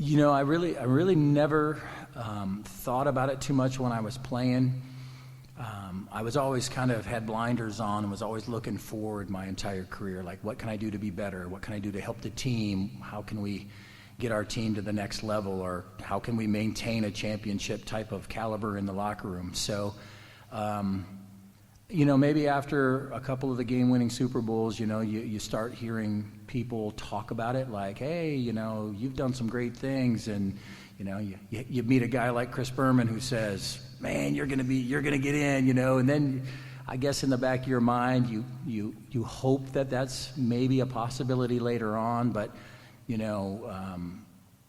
I really never thought about it too much when I was playing. I was always kind of had blinders on and was always looking forward my entire career. Like, what can I do to be better? What can I do to help the team? How can we get our team to the next level? Or how can we maintain a championship type of caliber in the locker room? So, maybe after a couple of the game-winning Super Bowls, you start hearing people talk about it like, hey, you've done some great things. And, you meet a guy like Chris Berman who says, man, you're going to get in, and then I guess in the back of your mind, you hope that that's maybe a possibility later on. But,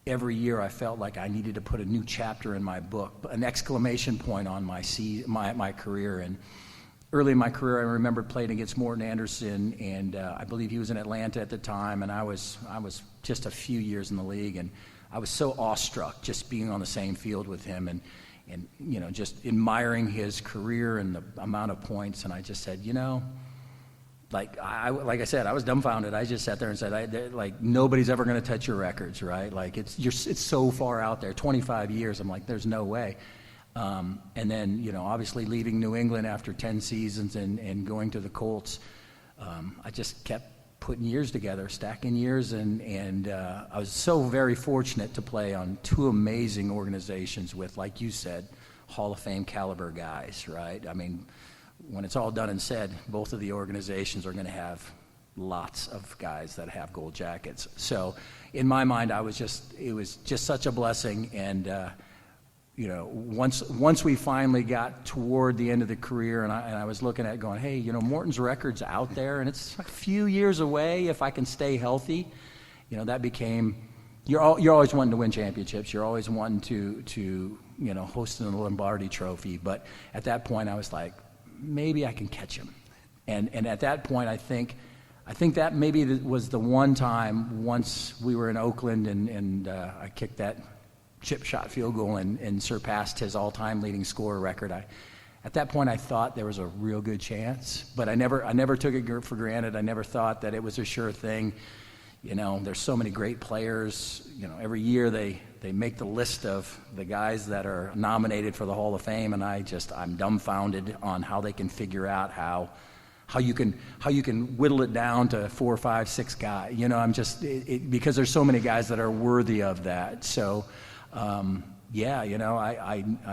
every year I felt like I needed to put a new chapter in my book, an exclamation point on my career. And early in my career, I remember playing against Morton Anderson, and I believe he was in Atlanta at the time, and I was just a few years in the league, and I was so awestruck just being on the same field with him and just admiring his career and the amount of points. And I just said, like I said, I was dumbfounded. I just sat there and said, nobody's ever going to touch your records, right? Like it's so far out there, 25 years. I'm like, there's no way. And then, obviously leaving New England after 10 seasons and going to the Colts, I just kept putting years together, stacking years, and I was so very fortunate to play on two amazing organizations with, like you said, Hall of Fame caliber guys, right? I mean, when it's all done and said, both of the organizations are going to have lots of guys that have gold jackets. So in my mind, it was just such a blessing. And once we finally got toward the end of the career, and I was looking at it going, hey, Morton's record's out there, and it's a few years away if I can stay healthy. That became, you're always wanting to win championships. You're always wanting to host the Lombardi Trophy. But at that point, I was like, maybe I can catch him. And at that point, I think that maybe was the one time once we were in Oakland and I kicked that chip shot field goal and surpassed his all-time leading scorer record. At that point, I thought there was a real good chance, but I never took it for granted. I never thought that it was a sure thing. There's so many great players. Every year they make the list of the guys that are nominated for the Hall of Fame, and I'm dumbfounded on how they can figure out how you can whittle it down to 4, 5, 6 guys. Because there's so many guys that are worthy of that. So. I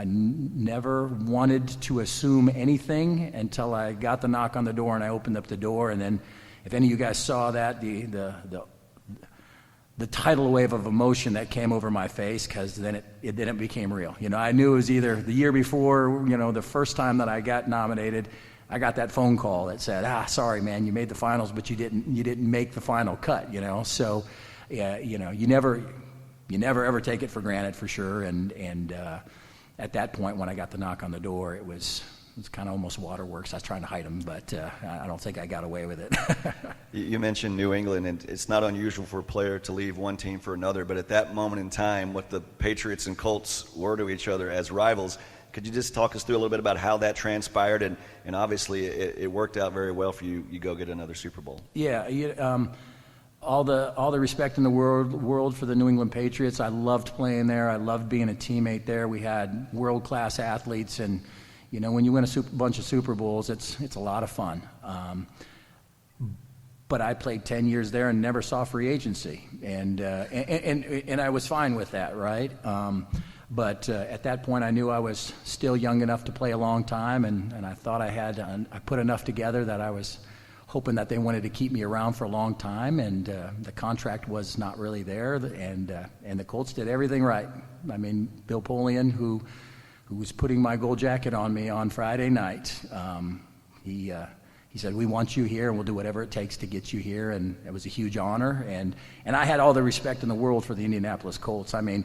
never wanted to assume anything until I got the knock on the door and I opened up the door. And then if any of you guys saw that, the tidal wave of emotion that came over my face, because then it became real. I knew it was either the year before, the first time that I got nominated, I got that phone call that said, sorry, man, you made the finals, but you didn't make the final cut, So, you never ever take it for granted, for sure. And at that point, when I got the knock on the door, it was kind of almost waterworks. I was trying to hide them, but I don't think I got away with it. You mentioned New England, and it's not unusual for a player to leave one team for another. But at that moment in time, what the Patriots and Colts were to each other as rivals, could you just talk us through a little bit about how that transpired? And obviously, it worked out very well for you. You go get another Super Bowl. Yeah. All the respect in the world for the New England Patriots. I loved playing there. I loved being a teammate there. We had world-class athletes, and when you win a bunch of Super Bowls, it's a lot of fun. But I played 10 years there and never saw free agency, and I was fine with that, right? But at that point, I knew I was still young enough to play a long time, and I thought I put enough together that I was hoping that they wanted to keep me around for a long time, and the contract was not really there, and the Colts did everything right. I mean, Bill Polian, who was putting my gold jacket on me on Friday night, he said, we want you here, and we'll do whatever it takes to get you here, and it was a huge honor, and I had all the respect in the world for the Indianapolis Colts. I mean,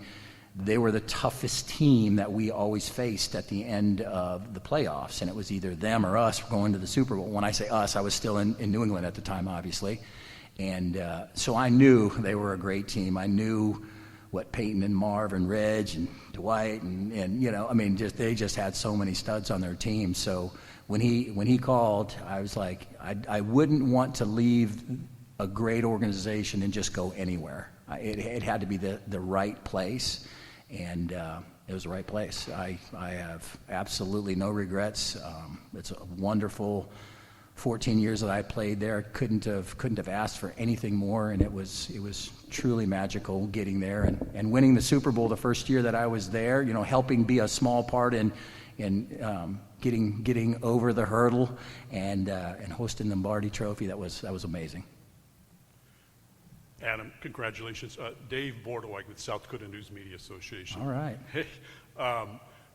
they were the toughest team that we always faced at the end of the playoffs, and it was either them or us going to the Super Bowl. When I say us, I was still in New England at the time, obviously. And so I knew they were a great team. I knew what Peyton and Marv and Reg and Dwight and they just had so many studs on their team. So when he called, I was like, I wouldn't want to leave a great organization and just go anywhere. It had to be the right place, and it was the right place. I have absolutely no regrets. It's a wonderful 14 years that I played there. Couldn't have asked for anything more, and it was truly magical getting there and winning the Super Bowl the first year that I was there. Helping be a small part in getting over the hurdle and hosting the Lombardi Trophy. That was amazing. Adam, congratulations. Dave Bordeaux with South Dakota News Media Association. All right. Hey,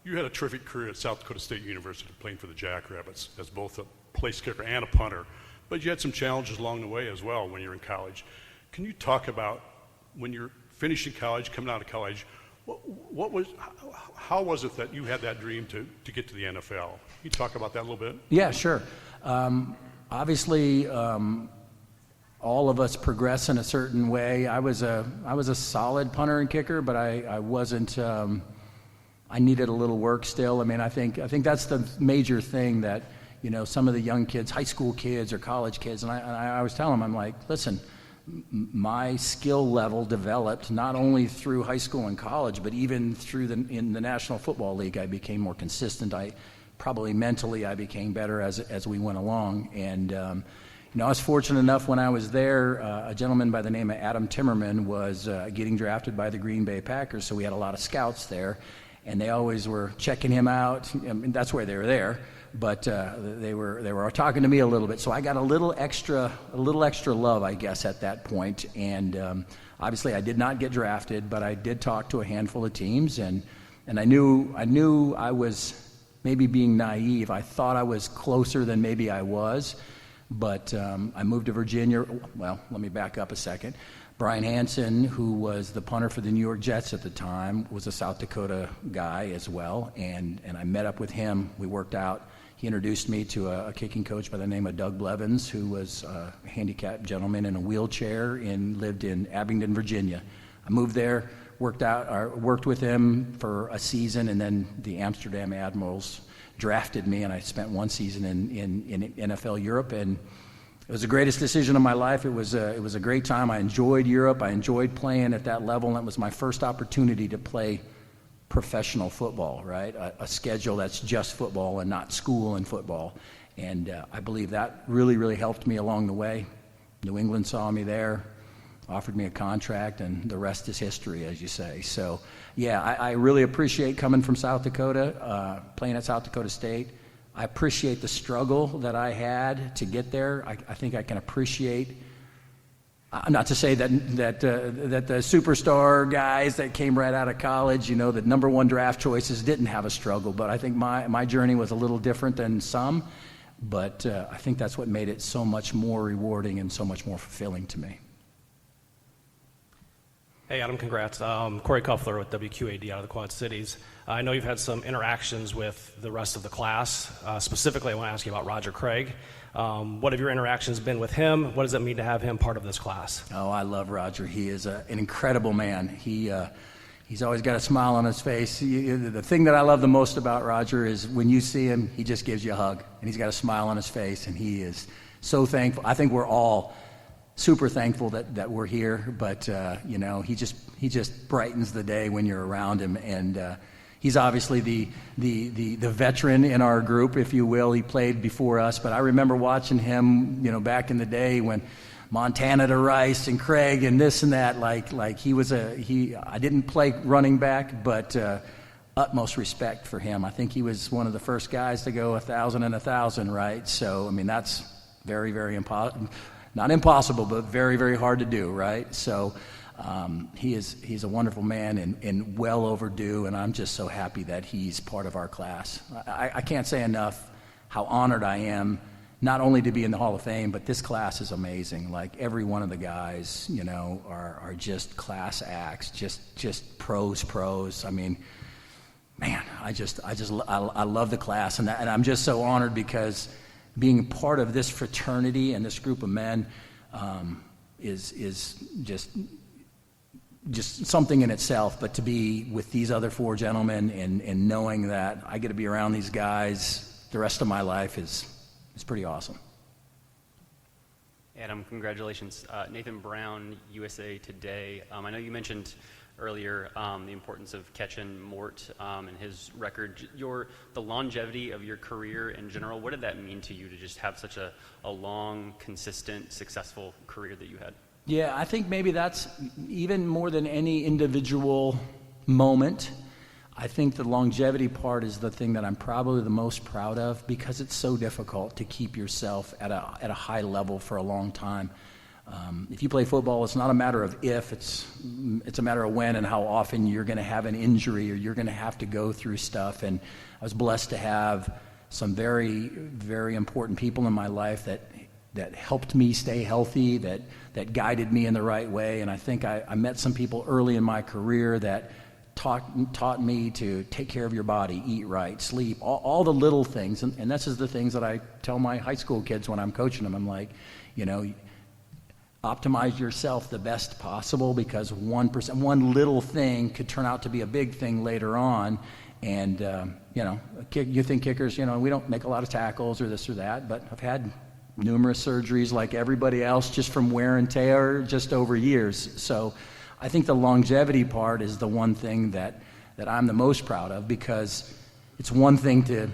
you had a terrific career at South Dakota State University playing for the Jackrabbits as both a place kicker and a punter, but you had some challenges along the way as well when you were in college. Can you talk about when you're finishing college, coming out of college, how was it that you had that dream to get to the NFL? Can you talk about that a little bit? Yeah, sure. Obviously, all of us progress in a certain way. I was a solid punter and kicker, but I wasn't. I needed a little work still. I mean, I think that's the major thing that some of the young kids, high school kids or college kids, and I always tell them, I'm like, listen, my skill level developed not only through high school and college, but even in the National Football League. I became more consistent. Probably mentally I became better as we went along, and I was fortunate enough when I was there, a gentleman by the name of Adam Timmerman was getting drafted by the Green Bay Packers, so we had a lot of scouts there, and they always were checking him out. I mean, that's why they were there, but they were talking to me a little bit, so I got a little extra love, I guess, at that point. And obviously, I did not get drafted, but I did talk to a handful of teams, and I knew I was maybe being naive. I thought I was closer than maybe I was. But I moved to Virginia. Well, let me back up a second. Brian Hansen, who was the punter for the New York Jets at the time, was a South Dakota guy as well, and I met up with him. We worked out. He introduced me to a kicking coach by the name of Doug Blevins, who was a handicapped gentleman in a wheelchair and lived in Abingdon, Virginia. I moved there, worked with him for a season, and then the Amsterdam Admirals drafted me, and I spent one season in NFL Europe, and it was the greatest decision of my life. It was a great time. I enjoyed Europe. I enjoyed playing at that level, and it was my first opportunity to play professional football, right? A schedule that's just football and not school and football, and I believe that really, really helped me along the way. New England saw me there, offered me a contract, and the rest is history, as you say. So, yeah, I really appreciate coming from South Dakota, playing at South Dakota State. I appreciate the struggle that I had to get there. I think I can appreciate, not to say that the superstar guys that came right out of college, the number one draft choices didn't have a struggle, but I think my journey was a little different than some, but I think that's what made it so much more rewarding and so much more fulfilling to me. Hey, Adam, congrats. Corey Kuffler with WQAD out of the Quad Cities. I know you've had some interactions with the rest of the class. Specifically, I want to ask you about Roger Craig. What have your interactions been with him? What does it mean to have him part of this class? Oh, I love Roger. He is an incredible man. He's always got a smile on his face. The thing that I love the most about Roger is when you see him, he just gives you a hug, and he's got a smile on his face, and he is so thankful. I think we're all super thankful that we're here, but he just brightens the day when you're around him, and he's obviously the veteran in our group, if you will. He played before us, but I remember watching him, back in the day when Montana to Rice and Craig and this and that. Like I didn't play running back, but utmost respect for him. I think he was one of the first guys to go 1,000 and 1,000, right? So I mean that's very, very important. Not impossible, but very, very hard to do, right? So he's a wonderful man and well overdue, and I'm just so happy that he's part of our class. I can't say enough how honored I am, not only to be in the Hall of Fame, but this class is amazing. Like every one of the guys, are just class acts, just pros. I mean, man, I love the class, and I'm just so honored because being part of this fraternity and this group of men is just something in itself. But to be with these other four gentlemen and knowing that I get to be around these guys the rest of my life is pretty awesome. Adam, congratulations. Nathan Brown, USA Today. I know you mentioned earlier the importance of catching Mort and his record. The longevity of your career in general, what did that mean to you to just have such a long, consistent, successful career that you had? Yeah, I think maybe that's even more than any individual moment. I think the longevity part is the thing that I'm probably the most proud of, because it's so difficult to keep yourself at a high level for a long time. If you play football, it's not a matter of if, it's a matter of when and how often you're going to have an injury or you're going to have to go through stuff. And I was blessed to have some very, very important people in my life that helped me stay healthy, that guided me in the right way. And I think I met some people early in my career that taught me to take care of your body, eat right, sleep, all the little things. And this is the things that I tell my high school kids when I'm coaching them. I'm like, optimize yourself the best possible, because 1%, one little thing could turn out to be a big thing later on. And, you think kickers, we don't make a lot of tackles or this or that, but I've had numerous surgeries like everybody else just from wear and tear just over years. So I think the longevity part is the one thing that I'm the most proud of, because it's one thing to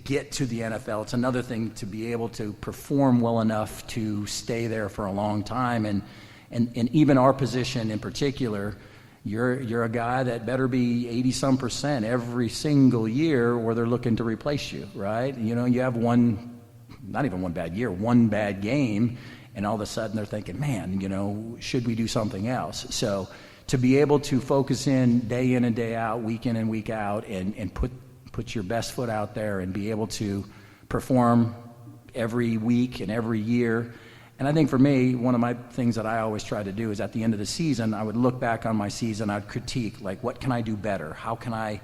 get to the NFL. It's another thing to be able to perform well enough to stay there for a long time. And even our position in particular, you're a guy that better be 80-some% every single year, or they're looking to replace you, right? You have not even one bad year, one bad game, and all of a sudden they're thinking, man, should we do something else? So to be able to focus in and day out, week in and week out, and put your best foot out there and be able to perform every week and every year. And I think for me, one of my things that I always try to do is at the end of the season, I would look back on my season, I'd critique, like, what can I do better? How can I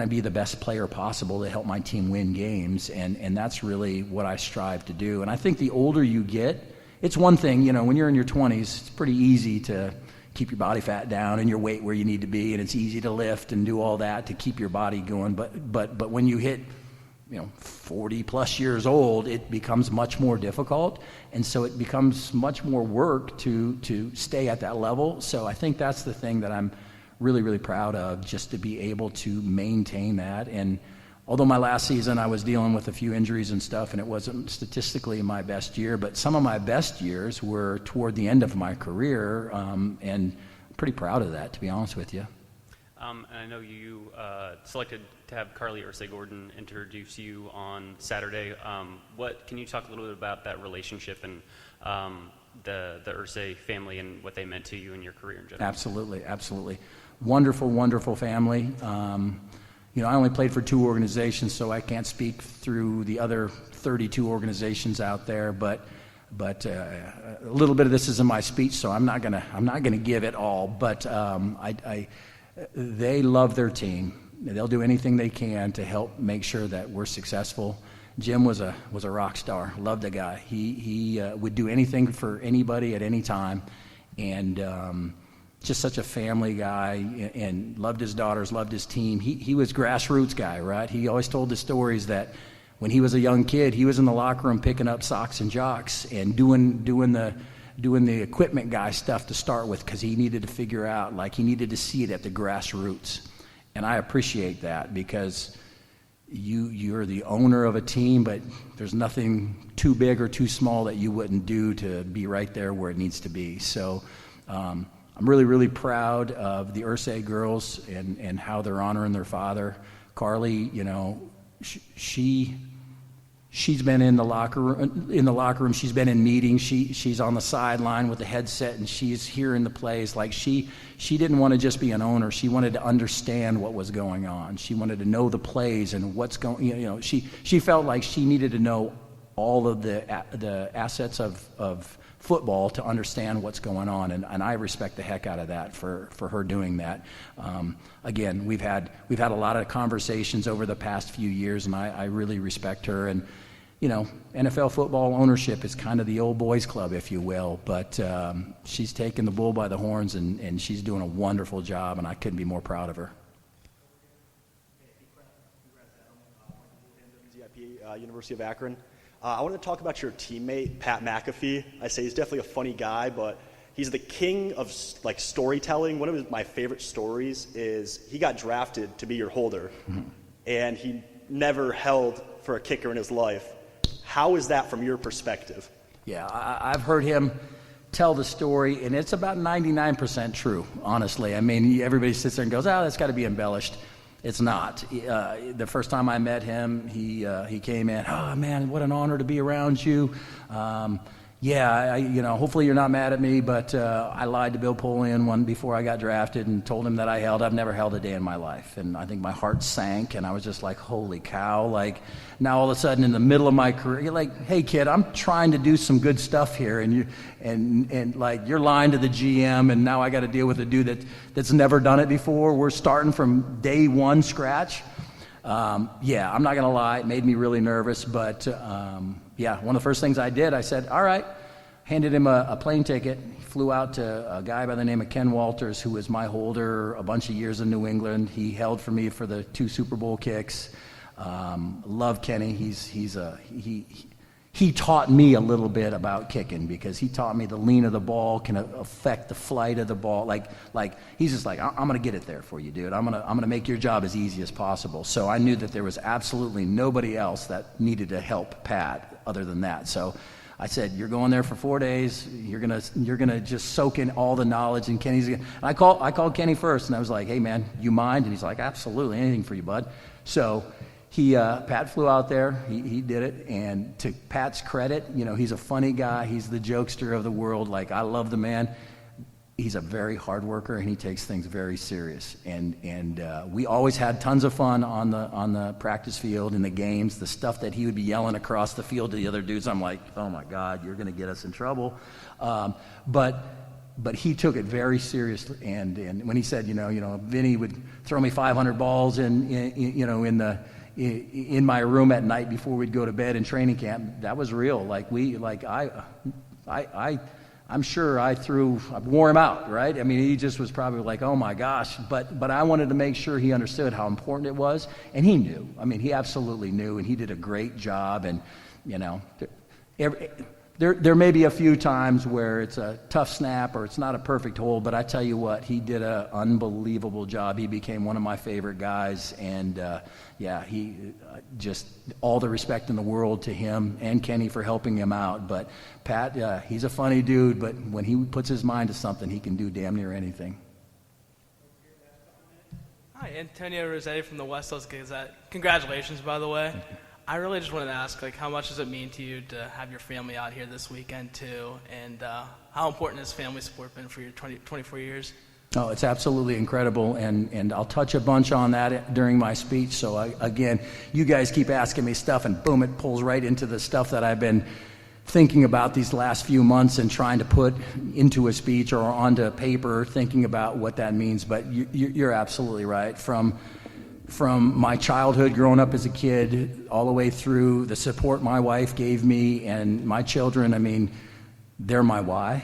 be the best player possible to help my team win games? And that's really what I strive to do. And I think the older you get, it's one thing, when you're in your 20s, it's pretty easy to keep your body fat down and your weight where you need to be, and it's easy to lift and do all that to keep your body going. But when you hit 40 plus years old, it becomes much more difficult, and so it becomes much more work to stay at that level. So I think that's the thing that I'm really, really proud of, just to be able to maintain that. And although my last season I was dealing with a few injuries and stuff, and it wasn't statistically my best year, but some of my best years were toward the end of my career, and I'm pretty proud of that, to be honest with you. And I know you selected to have Carly Irsay-Gordon introduce you on Saturday. Can you talk a little bit about that relationship and the Irsay family and what they meant to you in your career in general? Absolutely. Wonderful, wonderful family. I only played for 2 organizations, so I can't speak through the other 32 organizations out there. But a little bit of this is in my speech, so I'm not gonna give it all. But they love their team. They'll do anything they can to help make sure that we're successful. Jim was a rock star. Loved the guy. He would do anything for anybody at any time, and just such a family guy, and loved his daughters, loved his team. He was grassroots guy, right? He always told the stories that when he was a young kid, he was in the locker room picking up socks and jocks and doing the equipment guy stuff to start with, because he needed to figure out, like, he needed to see it at the grassroots. And I appreciate that, because you're the owner of a team, but there's nothing too big or too small that you wouldn't do to be right there where it needs to be. So I'm really, really proud of the Irsay girls and how they're honoring their father. Carly, she's been in the locker room. She's been in meetings. She's on the sideline with the headset, and she's hearing the plays. Like, she didn't want to just be an owner. She wanted to understand what was going on. She wanted to know the plays and what's going. She felt like she needed to know all of the assets of football to understand what's going on, and I respect the heck out of that for her doing that. Again, we've had a lot of conversations over the past few years, and I really respect her. And NFL football ownership is kind of the old boys club, if you will, but she's taken the bull by the horns, and she's doing a wonderful job, and I couldn't be more proud of her. University of Akron. I wanted to talk about your teammate, Pat McAfee. I say he's definitely a funny guy, but he's the king of like storytelling. One of my favorite stories is he got drafted to be your holder, and he never held for a kicker in his life. How is that from your perspective? Yeah, I've heard him tell the story, and it's about 99% true, honestly. I mean, everybody sits there and goes, that's got to be embellished. It's not. The first time I met him, he came in, oh, man, what an honor to be around you. Hopefully you're not mad at me, but I lied to Bill Polian before I got drafted and told him that I've never held a day in my life. And I think my heart sank, and I was just like, holy cow. Like, now all of a sudden in the middle of my career, you're like, hey, kid, I'm trying to do some good stuff here, and you're lying to the GM, and now I got to deal with a dude that's never done it before. We're starting from day one scratch. I'm not going to lie, it made me really nervous, but one of the first things I did, I said, all right, handed him a plane ticket, flew out to a guy by the name of Ken Walters, who was my holder a bunch of years in New England. He held for me for the 2 Super Bowl kicks. Love Kenny. He taught me a little bit about kicking, because he taught me the lean of the ball can affect the flight of the ball. Like he's just like, I'm going to get it there for you, dude. I'm going to make your job as easy as possible. So I knew that there was absolutely nobody else that needed to help Pat other than that. So I said, you're going there for 4 days. You're gonna just soak in all the knowledge. And Kenny's. And I called Kenny first, and I was like, hey man, you mind? And he's like, absolutely, anything for you, bud. So Pat flew out there. He did it, and to Pat's credit, he's a funny guy. He's the jokester of the world. Like, I love the man. He's a very hard worker, and he takes things very serious. And we always had tons of fun on the practice field, in the games. The stuff that he would be yelling across the field to the other dudes, I'm like, oh my God, you're going to get us in trouble. But he took it very seriously. And when he said, Vinny would throw me 500 balls in my room at night before we'd go to bed in training camp, that was real. I'm sure I wore him out, right? I mean, he just was probably like, oh my gosh. But I wanted to make sure he understood how important it was, and he knew. I mean, he absolutely knew, and he did a great job. And there may be a few times where it's a tough snap or it's not a perfect hold, but I tell you what, he did an unbelievable job. He became one of my favorite guys, and he just all the respect in the world to him and Kenny for helping him out. But Pat, he's a funny dude, but when he puts his mind to something, he can do damn near anything. Hi, Antonio Rossetti from the West Coast Gazette. Congratulations, by the way. I really just wanted to ask, how much does it mean to you to have your family out here this weekend, too? And how important has family support been for your 24 years? Oh, it's absolutely incredible, and I'll touch a bunch on that during my speech. So, again, you guys keep asking me stuff, and boom, it pulls right into the stuff that I've been thinking about these last few months and trying to put into a speech or onto paper, thinking about what that means. But you're absolutely right. From my childhood, growing up as a kid, all the way through the support my wife gave me and my children, I mean, they're my why,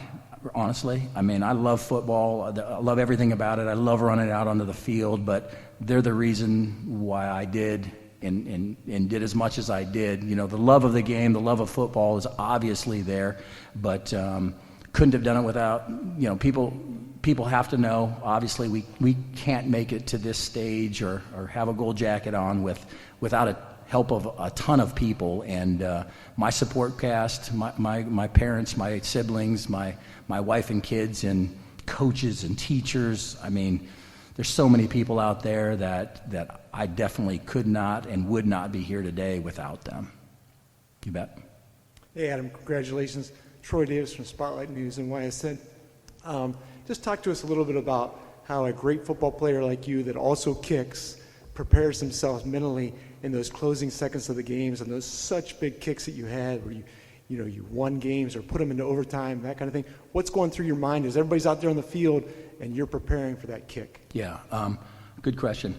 honestly. I mean, I love football. I love everything about it. I love running out onto the field, but they're the reason why I did and did as much as I did. The love of the game, the love of football is obviously there, but couldn't have done it without, people have to know, obviously, we can't make it to this stage or have a gold jacket on without a help of a ton of people. And my support cast, my parents, my siblings, my wife and kids, and coaches and teachers. I mean, there's so many people out there that I definitely could not and would not be here today without them. You bet. Hey, Adam, congratulations. Troy Davis from Spotlight News and YSN. Just talk to us a little bit about how a great football player like you that also kicks prepares himself mentally in those closing seconds of the games and those such big kicks that you had where you won games or put them into overtime, that kind of thing. What's going through your mind as everybody's out there on the field and you're preparing for that kick? Yeah, good question.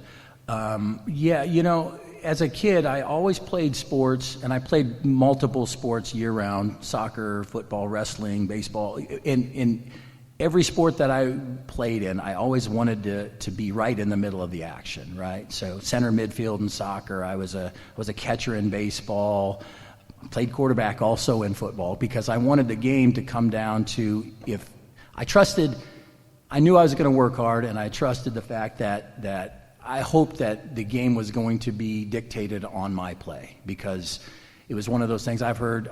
As a kid, I always played sports, and I played multiple sports year-round: soccer, football, wrestling, baseball. In every sport that I played in, I always wanted to be right in the middle of the action, right? So center, midfield in soccer. I was a catcher in baseball. played quarterback also in football because I wanted the game to come down to if I knew I was going to work hard, and I trusted the fact that I hoped that the game was going to be dictated on my play, because it was one of those things I've heard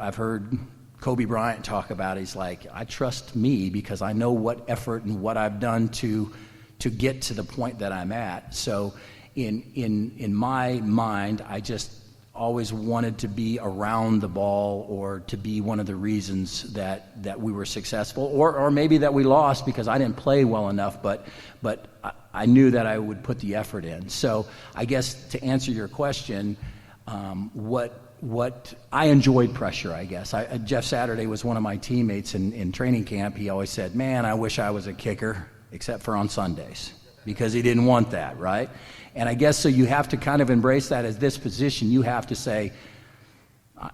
Kobe Bryant talk about. He's like, I trust me because I know what effort and what I've done to get to the point that I'm at. So in my mind, I just always wanted to be around the ball, or to be one of the reasons that we were successful, or maybe that we lost because I didn't play well enough, but I knew that I would put the effort in. So I guess to answer your question, what I enjoyed pressure, I guess. Jeff Saturday was one of my teammates in training camp. He always said, man, I wish I was a kicker, except for on Sundays, because he didn't want that, right? And I guess so you have to kind of embrace that as this position. You have to say,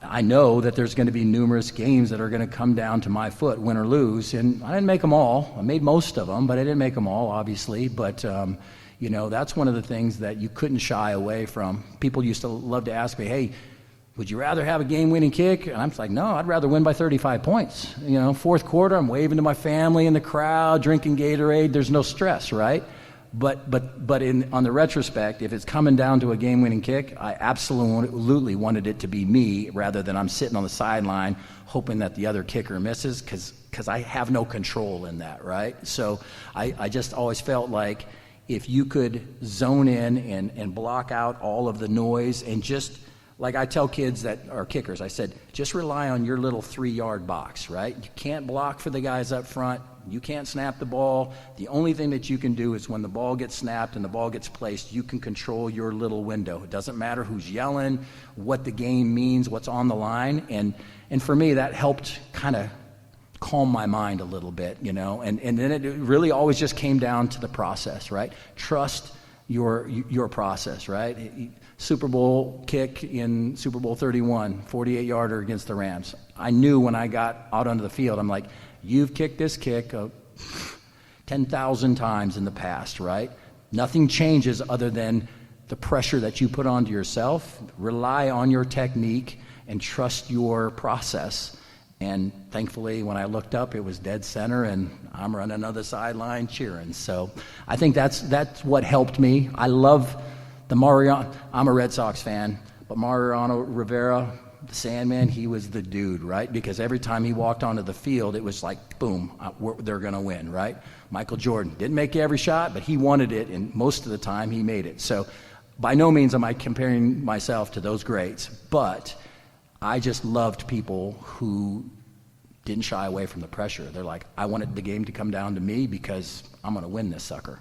I know that there's going to be numerous games that are going to come down to my foot, win or lose, and I didn't make them all. I made most of them, but I didn't make them all, obviously. But, that's one of the things that you couldn't shy away from. People used to love to ask me, hey, would you rather have a game-winning kick? And I'm just like, no, I'd rather win by 35 points. Fourth quarter, I'm waving to my family in the crowd, drinking Gatorade. There's no stress, right? But on the retrospect, if it's coming down to a game-winning kick, I absolutely wanted it to be me rather than I'm sitting on the sideline hoping that the other kicker misses, because I have no control in that, right? So I just always felt like if you could zone in and block out all of the noise, and just like I tell kids that are kickers, I said, just rely on your little 3-yard box, right? You can't block for the guys up front. You can't snap the ball. The only thing that you can do is when the ball gets snapped and the ball gets placed, you can control your little window. It doesn't matter who's yelling, what the game means, what's on the line. And for me, that helped kind of calm my mind a little bit, And then it really always just came down to the process, right? Trust your process, right? Super Bowl kick in Super Bowl 31, 48-yarder against the Rams. I knew when I got out onto the field, I'm like, you've kicked this kick 10,000 times in the past, right? Nothing changes other than the pressure that you put onto yourself. Rely on your technique and trust your process. And thankfully, when I looked up, it was dead center, and I'm running on the sideline cheering. So I think that's what helped me. I love the Mariano. I'm a Red Sox fan, but Mariano Rivera, the Sandman, he was the dude, right? Because every time he walked onto the field, it was like, boom, they're going to win, right? Michael Jordan didn't make every shot, but he wanted it, and most of the time he made it. So by no means am I comparing myself to those greats, but I just loved people who didn't shy away from the pressure. They're like, I wanted the game to come down to me because I'm going to win this sucker.